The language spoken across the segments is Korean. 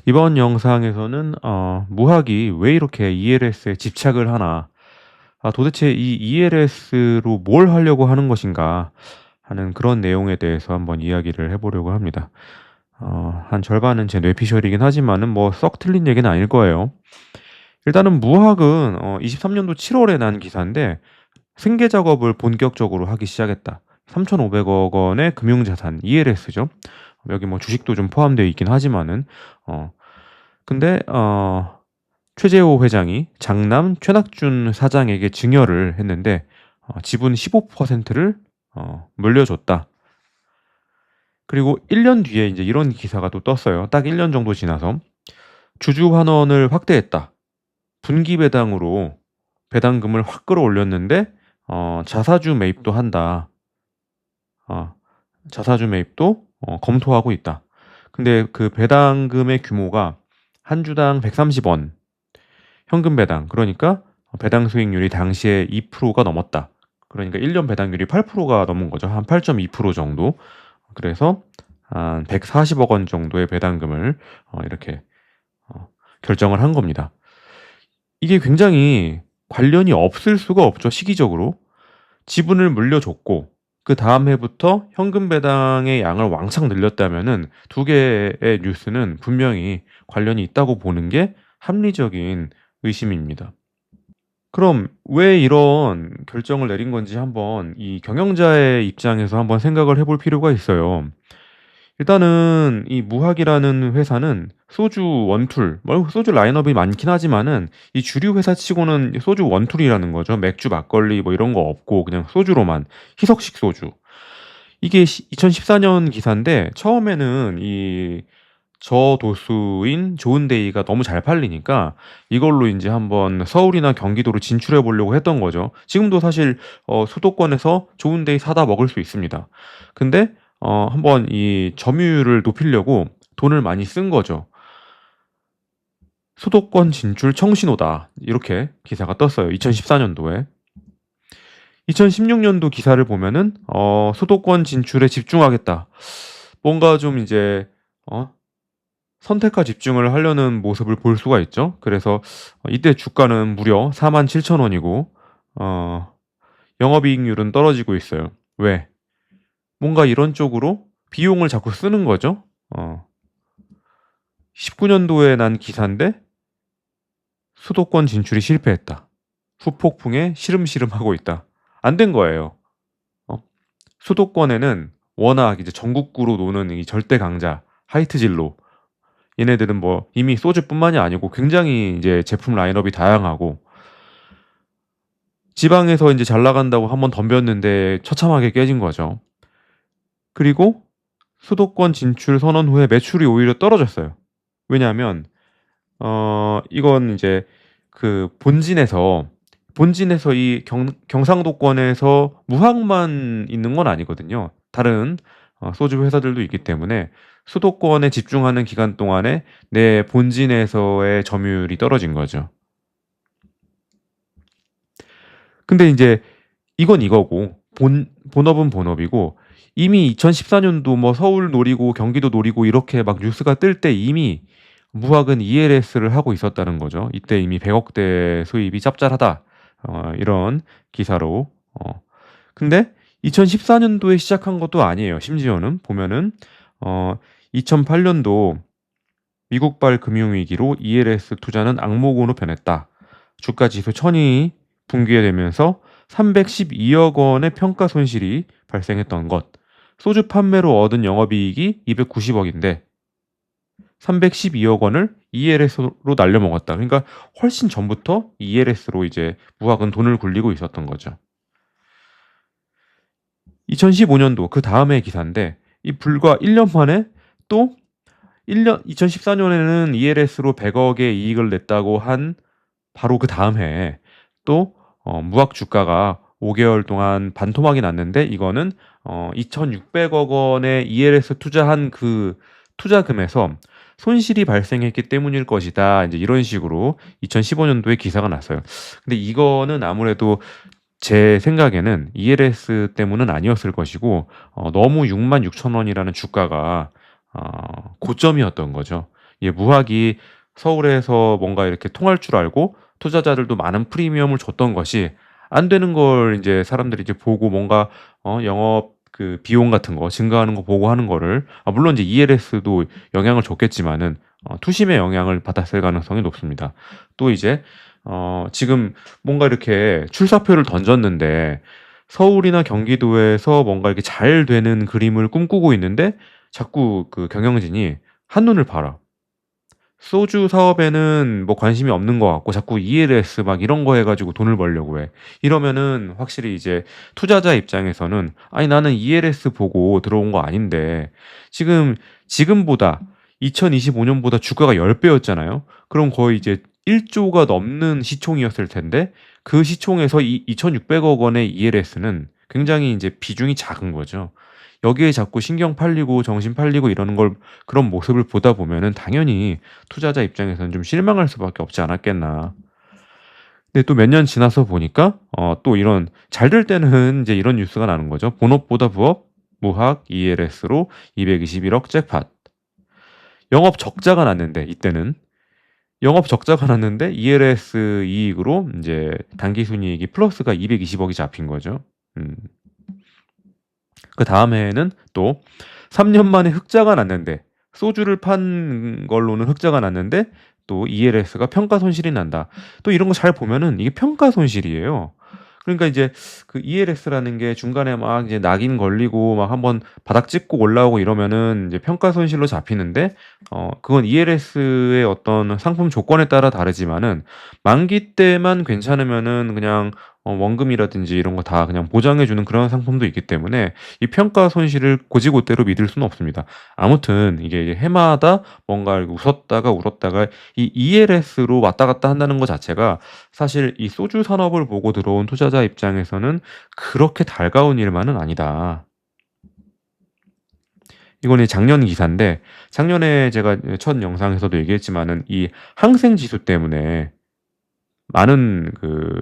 이번 영상에서는 무학이 왜 이렇게 ELS에 집착을 하나, 도대체 이 ELS로 뭘 하려고 하는 것인가 하는 그런 내용에 대해서 한번 이야기를 해보려고 합니다. 한 절반은 제 뇌피셜이긴 하지만은 뭐 썩 틀린 얘기는 아닐 거예요. 일단은 무학은 23년도 7월에 난 기사인데 승계 작업을 본격적으로 하기 시작했다. 3,500억 원의 금융자산 ELS죠. 여기 뭐 주식도 좀 포함되어 있긴 하지만은 어, 근데 최재호 회장이 장남 최낙준 사장에게 증여를 했는데 지분 15%를 물려줬다. 그리고 1년 뒤에 이제 이런 기사가 또 떴어요. 딱 1년 정도 지나서 주주 환원을 확대했다. 분기 배당으로 배당금을 확 끌어올렸는데 자사주 매입도 한다. 어, 자사주 매입도 검토하고 있다. 근데 그 배당금의 규모가 한 주당 130원, 현금 배당. 그러니까 배당 수익률이 당시에 2%가 넘었다. 그러니까 1년 배당률이 8%가 넘은 거죠. 한 8.2% 정도. 그래서 한 140억 원 정도의 배당금을 이렇게 결정을 한 겁니다. 이게 굉장히 관련이 없을 수가 없죠. 시기적으로. 지분을 물려줬고 그 다음 해부터 현금 배당의 양을 왕창 늘렸다면은 두 개의 뉴스는 분명히 관련이 있다고 보는 게 합리적인 의심입니다. 그럼 왜 이런 결정을 내린 건지 한번 이 경영자의 입장에서 한번 생각을 해볼 필요가 있어요. 일단은 이 무학이라는 회사는 소주 원툴, 뭐 소주 라인업이 많긴 하지만은 이 주류 회사 치고는 소주 원툴이라는 거죠. 맥주, 막걸리 뭐 이런 거 없고 그냥 소주로만 희석식 소주. 이게 2014년 기사인데 처음에는 이 저도수인 좋은데이가 너무 잘 팔리니까 이걸로 이제 한번 서울이나 경기도로 진출해 보려고 했던 거죠. 지금도 사실 수도권에서 좋은데이 사다 먹을 수 있습니다. 근데 한번 이 점유율을 높이려고 돈을 많이 쓴 거죠. 수도권 진출 청신호다. 이렇게 기사가 떴어요. 2014년도에. 2016년도 기사를 보면은 수도권 진출에 집중하겠다. 뭔가 좀 이제 어, 선택과 집중을 하려는 모습을 볼 수가 있죠. 그래서 이때 주가는 무려 47,000원이고 영업이익률은 떨어지고 있어요. 왜? 뭔가 이런 쪽으로 비용을 자꾸 쓰는 거죠. 19년도에 난 기사인데 수도권 진출이 실패했다. 후폭풍에 시름시름하고 있다. 안 된 거예요. 어? 수도권에는 워낙 이제 전국구로 노는 이 절대 강자, 하이트 진로 얘네들은 뭐 이미 소주뿐만이 아니고 굉장히 이제 제품 라인업이 다양하고 지방에서 이제 잘 나간다고 한번 덤볐는데 처참하게 깨진 거죠. 그리고 수도권 진출 선언 후에 매출이 오히려 떨어졌어요. 왜냐하면 이건 이제 그 본진에서 이 경상도권에서 무항만 있는 건 아니거든요. 다른 소주 회사들도 있기 때문에 수도권에 집중하는 기간 동안에 내 본진에서의 점유율이 떨어진 거죠. 근데 이제 이건 이거고 본업은 본업이고 이미 2014년도 뭐 서울 노리고 경기도 노리고 이렇게 막 뉴스가 뜰 때 이미 무학은 ELS를 하고 있었다는 거죠. 이때 이미 100억대 수입이 짭짤하다. 이런 기사로. 근데 2014년도에 시작한 것도 아니에요. 심지어는 보면은 2008년도 미국발 금융위기로 ELS 투자는 악몽으로 변했다. 주가 지수 1000이 붕괴되면서 312억 원의 평가 손실이 발생했던 것. 소주 판매로 얻은 영업이익이 290억인데 312억 원을 ELS로 날려먹었다. 그러니까 훨씬 전부터 ELS로 이제 무학은 돈을 굴리고 있었던 거죠. 2015년도 그 다음의 기사인데 이 불과 1년 만에 또 2014년에는 ELS로 100억의 이익을 냈다고 한 바로 그 다음 해에 또 무학 주가가 5개월 동안 반토막이 났는데 이거는 2,600억 원의 ELS 투자한 그 투자금에서 손실이 발생했기 때문일 것이다. 이제 이런 식으로 2015년도에 기사가 났어요. 근데 이거는 아무래도 제 생각에는 ELS 때문은 아니었을 것이고 너무 66,000원이라는 주가가 고점이었던 거죠. 이 무학이 서울에서 뭔가 이렇게 통할 줄 알고 투자자들도 많은 프리미엄을 줬던 것이 안 되는 걸 인제 사람들이 이제 보고 뭔가 영업 그 비용 같은 거 증가하는 거 보고 하는 거를, 물론 이제 ELS도 영향을 줬겠지만은 투심의 영향을 받았을 가능성이 높습니다. 또 이제 지금 뭔가 이렇게 출사표를 던졌는데 서울이나 경기도에서 뭔가 이렇게 잘 되는 그림을 꿈꾸고 있는데 자꾸 그 경영진이 한눈을 팔아. 소주 사업에는 뭐 관심이 없는 것 같고 자꾸 ELS 막 이런 거 해 가지고 돈을 벌려고 해. 이러면은 확실히 이제 투자자 입장에서는 '아니 나는 ELS 보고 들어온 거 아닌데 지금 지금보다 2025 년보다 주가가 10 배였잖아요. 그럼 거의 이제 1 조가 넘는 시총이었을 텐데 그 시총에서 이 2,600억 원의 ELS는 굉장히 인제 비중이 작은 거죠. 여기에 자꾸 신경 팔리고 정신 팔리고 이러는 걸, 그런 모습을 보다 보면은 당연히 투자자 입장에서는 좀 실망할 수밖에 없지 않았겠나. 근데 또 몇 년 지나서 보니까 또 이런 잘 될 때는 인제 이런 뉴스가 나는 거죠. 본업보다 부업, 무학, ELS로 221억 잭팟. 영업 적자가 났는데 이때는 영업 적자가 났는데 ELS 이익으로 인제 당기순이익이 플러스가 220억이 잡힌 거죠. 음. 그다음 해에는 또 3년 만에 흑자가 났는데, 소주를 판 걸로는 흑자가 났는데 또 ELS가 평가 손실이 난다. 또 이런 거 잘 보면은 이게 평가 손실이에요. 그러니까 이제 그 ELS라는 게 중간에 막 이제 낙인 걸리고 막 한번 바닥 찍고 올라오고 이러면은 이제 평가 손실로 잡히는데, 그건 ELS의 어떤 상품 조건에 따라 다르지만은 만기 때만 괜찮으면은 그냥 원금이라든지 이런 거 다 그냥 보장해 주는 그런 상품도 있기 때문에 이 평가 손실을 곧이곧대로 믿을 수는 없습니다. 아무튼 이게 이제 해마다 뭔가 웃었다가 울었다가 이 ELS로 왔다 갔다 한다는 것 자체가 사실 이 소주 산업을 보고 들어온 투자자 입장에서는 그렇게 달가운 일만은 아니다. 이거는 작년 기사인데, 작년에 제가 첫 영상에서도 얘기했지만은 이 항생 지수 때문에 많은 그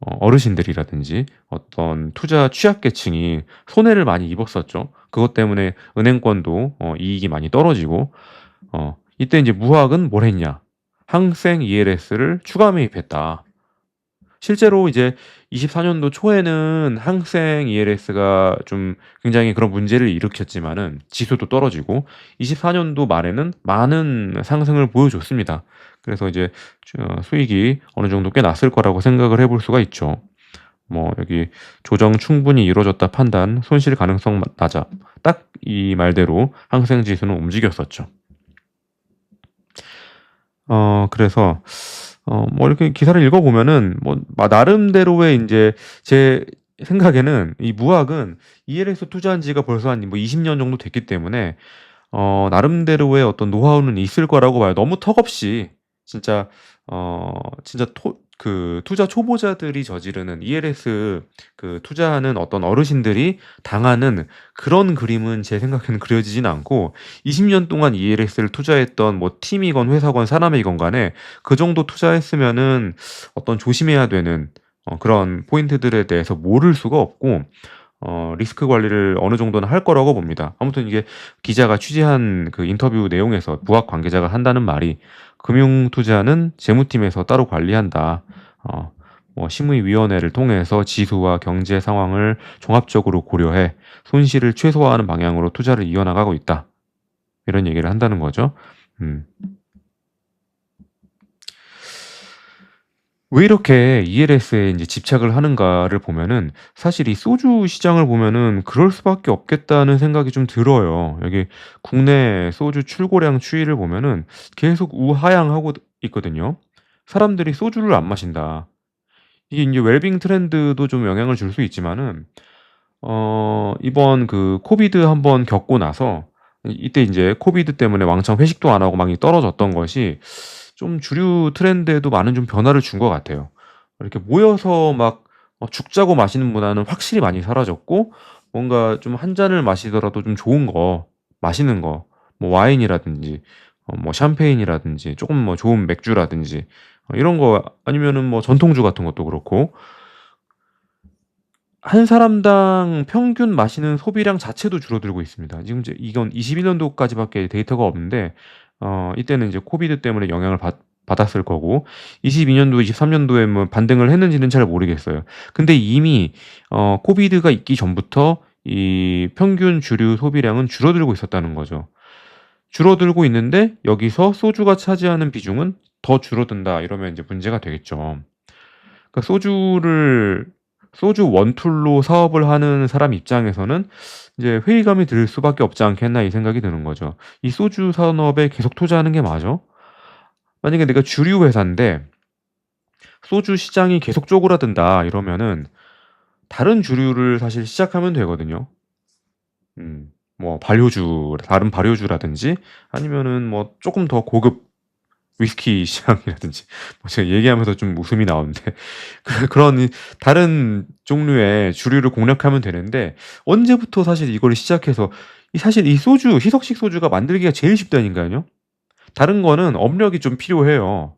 어르신들이라든지 어떤 투자 취약계층이 손해를 많이 입었었죠. 그것 때문에 은행권도 이익이 많이 떨어지고, 이때 인제 무학은 뭘 했냐? 항생 ELS를 추가 매입했다. 실제로 이제 24 년도 초에는 항생 ELS가 좀 굉장히 그런 문제를 일으켰지만은 지수도 떨어지고 24 년도 말에는 많은 상승을 보여줬습니다. 그래서 이제 수익이 어느 정도 꽤 났을 거라고 생각을 해볼 수가 있죠. 뭐 여기 "조정 충분히 이루어졌다 판단. 손실 가능성 낮아." 딱 이 말대로 항생 지수는 움직였었죠. 그래서 뭐 이렇게 기사를 읽어 보면은 뭐 나름대로의 인제 제 생각에는 이 무학은 ELS 투자한 지가 벌써 한 뭐 20년 정도 됐기 때문에 나름대로의 어떤 노하우는 있을 거라고 봐요. 너무 턱없이 진짜 진짜 투자 초보자들이 저지르는 ELS 그 투자하는 어떤 어르신들이 당하는 그런 그림은 제 생각에는 그려지진 않고, 20년 동안 ELS를 투자했던 뭐 팀이건 회사건 사람이건 간에 그 정도 투자했으면은 어떤 조심해야 되는 그런 포인트들에 대해서 모를 수가 없고 리스크 관리를 어느 정도는 할 거라고 봅니다. 아무튼 이게 기자가 취재한 그 인터뷰 내용에서 부학 관계자가 한다는 말이 "금융 투자는 재무팀에서 따로 관리한다. 어 뭐 심의위원회를 통해서 지수와 경제 상황을 종합적으로 고려해 손실을 최소화하는 방향으로 투자를 이어나가고 있다." 이런 얘기를 한다는 거죠. 음. 왜 이렇게 ELS에 인제 집착을 하는가를 보면은 사실 이 소주 시장을 보면은 그럴 수밖에 없겠다는 생각이 좀 들어요. 여기 국내 소주 출고량 추이를 보면은 계속 우하향하고 있거든요. 사람들이 소주를 안 마신다. 이게 인제 웰빙 트렌드도 좀 영향을 줄 수 있지만은 이번 그 코비드 한번 겪고 나서 이때 인제 코비드 때문에 왕창 회식도 안 하고 막 이 떨어졌던 것이 좀 주류 트렌드에도 많은 좀 변화를 준 것 같아요. 이렇게 모여서 막 죽자고 마시는 문화는 확실히 많이 사라졌고, 뭔가 좀 한 잔을 마시더라도 좀 좋은 거 마시는 거, 뭐 와인이라든지 뭐 샴페인이라든지 쪼끔 뭐 좋은 맥주라든지 이런 거, 아니면은 뭐 전통주 같은 것도 그렇고 한 사람당 평균 마시는 소비량 자체도 줄어들고 있습니다. 지금 이제 이건 21 년도까지밖에 데이터가 없는데 이때는 이제 코비드 때문에 영향을 받았을 거고 22 년도 23 년도에 뭐 반등을 했는지는 잘 모르겠어요. 근데 이미 코비드가 있기 전부터 이 평균 주류 소비량은 줄어들고 있었다는 거죠. 줄어들고 있는데 여기서 소주가 차지하는 비중은 더 줄어든다 이러면 이제 문제가 되겠죠. 그러니까 소주 원툴로 사업을 하는 사람 입장에서는 이제 회의감이 들 수밖에 없지 않겠나 이 생각이 드는 거죠. 이 소주 산업에 계속 투자하는 게 맞아? 만약에 내가 주류 회사인데 소주 시장이 계속 쪼그라든다 이러면은 다른 주류를 사실 시작하면 되거든요. 음. 뭐 발효주 다른 발효주라든지 아니면은 뭐 쪼끔 더 고급 위스키 시장이라든지 뭐 제가 얘기하면서 좀 웃음이 나오는데 그런 다른 종류의 주류를 공략하면 되는데 언제부터 사실 이거를 시작해서 사실 이 소주 희석식 소주가 만들기가 제일 쉽다니까요. 다른 거는 업력이 좀 필요해요.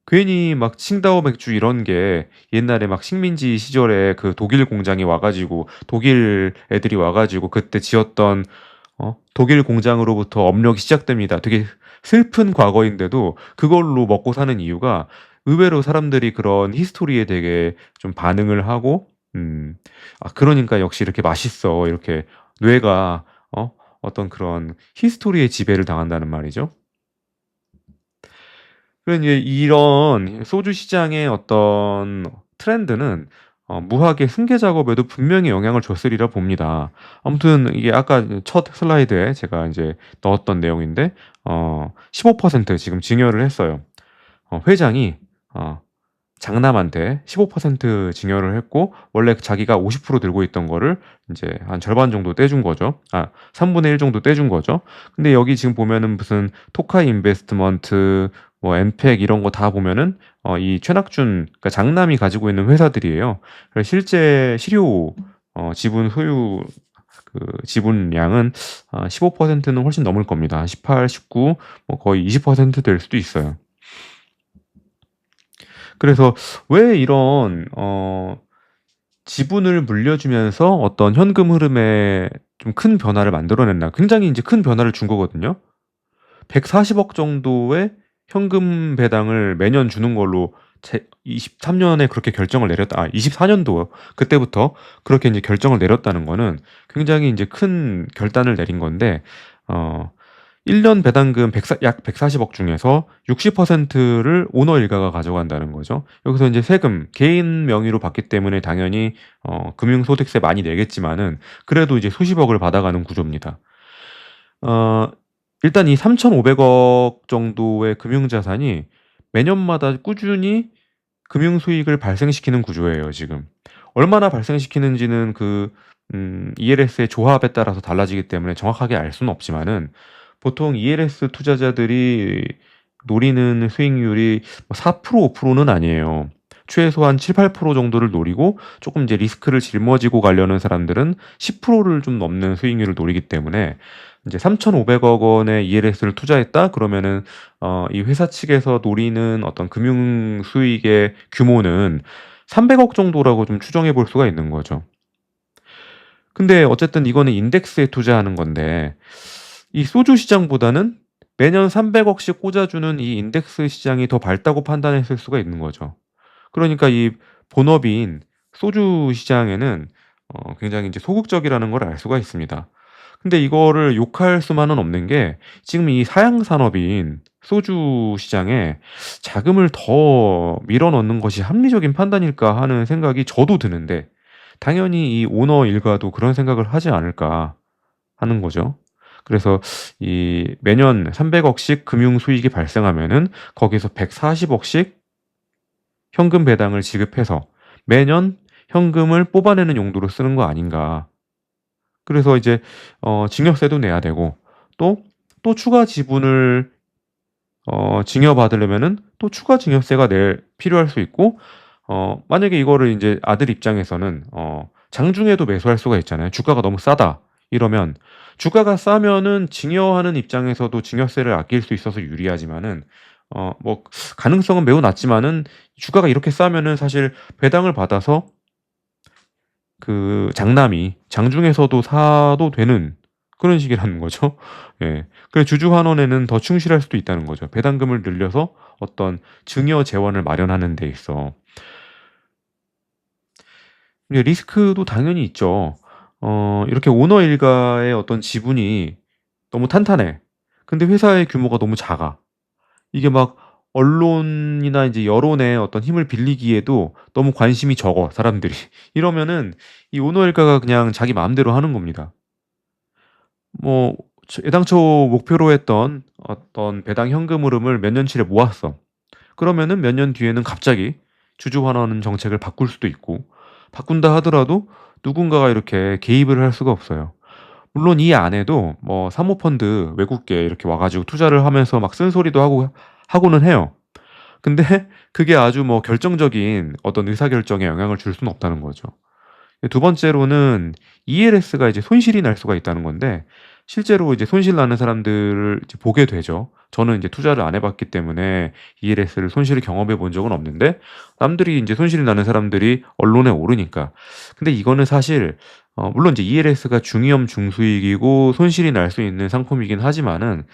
괜히 막 칭다오 맥주 이런 게 옛날에 막 식민지 시절에 그 독일 공장이 와 가지고 독일 애들이 와 가지고 그때 지었던 독일 공장으로부터 업력이 시작됩니다. 되게 슬픈 과거인데도 그걸로 먹고 사는 이유가 의외로 사람들이 그런 히스토리에 되게 좀 반응을 하고 '아 그러니까 역시 이렇게 맛있어.' 이렇게 뇌가 어떤 그런 히스토리에 지배를 당한다는 말이죠. 그러니까 이런 소주 시장의 어떤 트렌드는 무학의 승계 작업에도 분명히 영향을 줬으리라 봅니다. 아무튼 이게 아까 첫 슬라이드에 제가 인제 넣었던 내용인데 15% 지금 증여를 했어요. 회장이 어 장남한테 15% 증여를 했고 원래 자기가 50% 들고 있던 거를 인제 한 절반 정도 떼준 거죠. 3분의 1 정도 떼준 거죠. 근데 여기 지금 보면은 무슨 토카이 인베스트먼트 뭐 엔팩 이런 거 다 보면은 이 최낙준 그러니까 장남이 가지고 있는 회사들이에요. 그래서 실제 실효 지분 소유 그 지분량은 15%는 훨씬 넘을 겁니다. 한 18, 19 뭐 거의 20%될 수도 있어요. 그래서 왜 이런 지분을 물려주면서 어떤 현금 흐름에 좀 큰 변화를 만들어냈나 굉장히 인제 큰 변화를 준 거거든요. 140억 정도의 현금 배당을 매년 주는 걸로 제 23 년에 그렇게 결정을 내렸다 24 년도 그때부터 그렇게 인제 결정을 내렸다는 거는 굉장히 인제 큰 결단을 내린 건데 어 1년 배당금 약 140억 중에서 60%를 오너 일가가 가져간다는 거죠. 여기서 인제 세금 개인 명의로 받기 때문에 당연히 금융소득세 많이 내겠지만은 그래도 이제 수십억을 받아가는 구조입니다. 어 일단 이 3,500억 정도의 금융자산이 매년마다 꾸준히 금융 수익을 발생시키는 구조예요 지금. 얼마나 발생시키는지는 ELS의 조합에 따라서 달라지기 때문에 정확하게 알 수는 없지만은 보통 ELS 투자자들이 노리는 수익률이 뭐 4% 5%는 아니에요. 최소한 7-8% 정도를 노리고 쪼끔 이제 리스크를 짊어지고 가려는 사람들은 10%를 좀 넘는 수익률을 노리기 때문에 인제 3,500억 원의 ELS를 투자했다 그러면은 이 회사 측에서 노리는 어떤 금융 수익의 규모는 300억 정도라고 좀 추정해 볼 수가 있는 거죠. 근데 어쨌든 이거는 인덱스에 투자하는 건데 이 소주 시장보다는 매년 300억씩 꽂아주는 이 인덱스 시장이 더 밝다고 판단했을 수가 있는 거죠. 그러니까 이 본업인 소주 시장에는 굉장히 인제 소극적이라는 걸 알 수가 있습니다. 근데 이거를 욕할 수만은 없는 게 지금 이 사양 산업인 소주 시장에 자금을 더 밀어 넣는 것이 합리적인 판단일까 하는 생각이 저도 드는데 당연히 이 오너 일가도 그런 생각을 하지 않을까 하는 거죠. 그래서 이 매년 300억씩 금융 수익이 발생하면은 거기서 140억씩 현금 배당을 지급해서 매년 현금을 뽑아내는 용도로 쓰는 거 아닌가. 그래서 이제 증여세도 내야 되고 또, 또 추가 지분을 증여받으려면은 또 추가 증여세가 필요할 수 있고 만약에 이거를 인제 아들 입장에서는 장중에도 매수할 수가 있잖아요. "주가가 너무 싸다." 이러면 주가가 싸면은 증여하는 입장에서도 증여세를 아낄 수 있어서 유리하지만은 뭐 가능성은 매우 낮지만은 주가가 이렇게 싸면은 사실 배당을 받아서 그 장남이 장중에서도 사도 되는 그런 식이라는 거죠. 예. 그래서 주주환원에는 더 충실할 수도 있다는 거죠. 배당금을 늘려서 어떤 증여 재원을 마련하는 데 있어. 근데 리스크도 당연히 있죠. 이렇게 오너 일가의 어떤 지분이 너무 탄탄해. 근데 회사의 규모가 너무 작아. 이게 막 언론이나 이제 여론의 어떤 힘을 빌리기에도 너무 관심이 적어, 사람들이. 이러면은 이 오너 일가가 그냥 자기 마음대로 하는 겁니다. 뭐 애당초 목표로 했던 어떤 배당 현금 흐름을 몇 년치를 모았어. 그러면은 몇 년 뒤에는 갑자기 주주 환원 정책을 바꿀 수도 있고, 바꾼다 하더라도 누군가가 이렇게 개입을 할 수가 없어요. 물론 이 안에도 뭐 사모펀드 외국계 이렇게 와 가지고 투자를 하면서 막 쓴소리도 하고는 해요. 근데 그게 아주 뭐 결정적인 어떤 의사결정에 영향을 줄 수는 없다는 거죠. 두 번째로는 ELS가 이제 손실이 날 수가 있다는 건데, 실제로 이제 손실 나는 사람들을 이제 보게 되죠. 저는 이제 투자를 안 해 봤기 때문에 ELS를 손실을 경험해 본 적은 없는데, 남들이 인제 손실이 나는 사람들이 언론에 오르니까. 근데 이거는 사실 물론 이제 ELS가 중위험 중수익이고 손실이 날 수 있는 상품이긴 하지만은,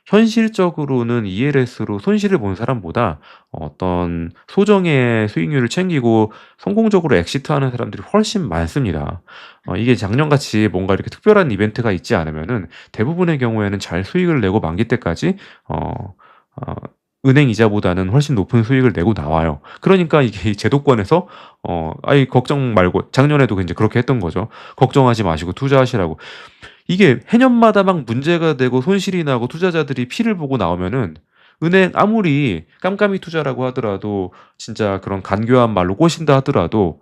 현실적으로는 ELS로 손실을 본 사람보다 어떤 소정의 수익률을 챙기고 성공적으로 엑시트하는 사람들이 훨씬 많습니다. 이게 작년같이 뭔가 이렇게 특별한 이벤트가 있지 않으면은 대부분의 경우에는 잘 수익을 내고 만기 때까지 어 어 은행 이자보다는 훨씬 높은 수익을 내고 나와요. 그러니까 이게 이 제도권에서 "아이 걱정 말고." 작년에도 인제 그렇게 했던 거죠. "걱정하지 마시고 투자하시라."고. 이게 해년마다 막 문제가 되고 손실이 나고 투자자들이 피를 보고 나오면은, 은행 아무리 깜깜이 투자라고 하더라도, 진짜 그런 간교한 말로 꼬신다 하더라도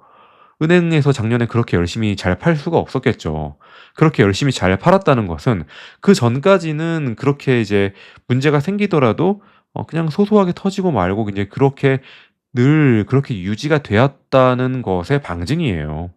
은행에서 작년에 그렇게 열심히 잘 팔 수가 없었겠죠. 그렇게 열심히 잘 팔았다는 것은 그전까지는 그렇게 이제 문제가 생기더라도 그냥 소소하게 터지고 말고 이제 그렇게 늘 그렇게 유지가 되었다는 것의 방증이에요.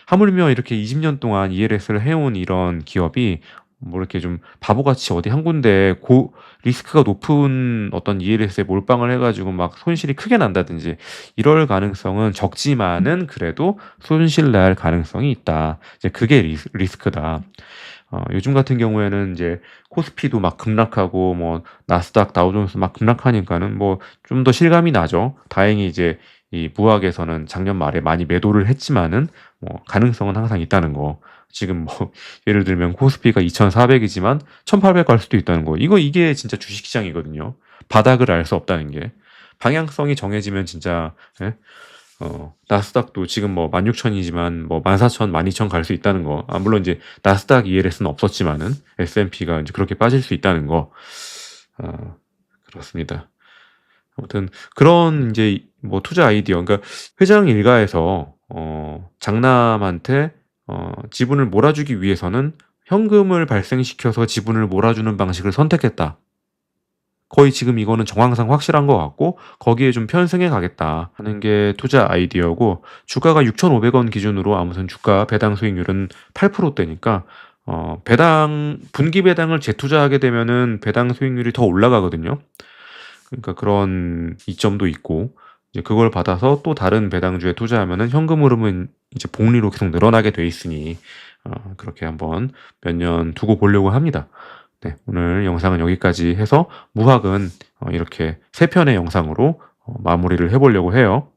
하물며 이렇게 20년 동안 ELS를 해온 이런 기업이 뭐 이렇게 좀 바보같이 어디 한 군데 고 리스크가 높은 어떤 ELS에 몰빵을 해 가지고 막 손실이 크게 난다든지 이럴 가능성은 적지만은, 그래도 손실 날 가능성이 있다. 이제 그게 리스크다. 요즘 같은 경우에는 인제 코스피도 막 급락하고 뭐 나스닥 다우존스 막 급락하니까는 뭐 좀 더 실감이 나죠. 다행히 이제 이 부학에서는 작년 말에 많이 매도를 했지만은 뭐 가능성은 항상 있다는 거. 지금 뭐 예를 들면 코스피가 2,400 이지만 1,800 갈 수도 있다는 거. 이게 진짜 주식시장이거든요. 바닥을 알 수 없다는 게. 방향성이 정해지면 진짜, 예? 나스닥도 지금 뭐 16,000 이지만 뭐 14,000, 12,000 갈 수 있다는 거. 물론 이제 나스닥 ELS는 없었지만은 S&P가 인제 그렇게 빠질 수 있다는 거. 아 그렇습니다. 아무튼 그런 인제 뭐 투자 아이디어, 그러니까 회장 일가에서 장남한테 지분을 몰아주기 위해서는 현금을 발생시켜서 지분을 몰아주는 방식을 선택했다. 거의 지금 이거는 정황상 확실한 것 같고, 거기에 좀 편승해 가겠다 하는 게 투자 아이디어고, 주가가 6,500원 기준으로 아무튼 주가 배당 수익률은 8% 대니까 배당 분기 배당을 재투자하게 되면은 배당 수익률이 더 올라가거든요. 그러니까 그런 이점도 있고, 이제 그걸 받아서 또 다른 배당주에 투자하면은 현금 흐름은 이제 복리로 계속 늘어나게 돼 있으니 그렇게 한번 몇 년 두고 보려고 합니다. 네, 오늘 영상은 여기까지 해서 무학은 이렇게 세 편의 영상으로 마무리를 해 보려고 해요.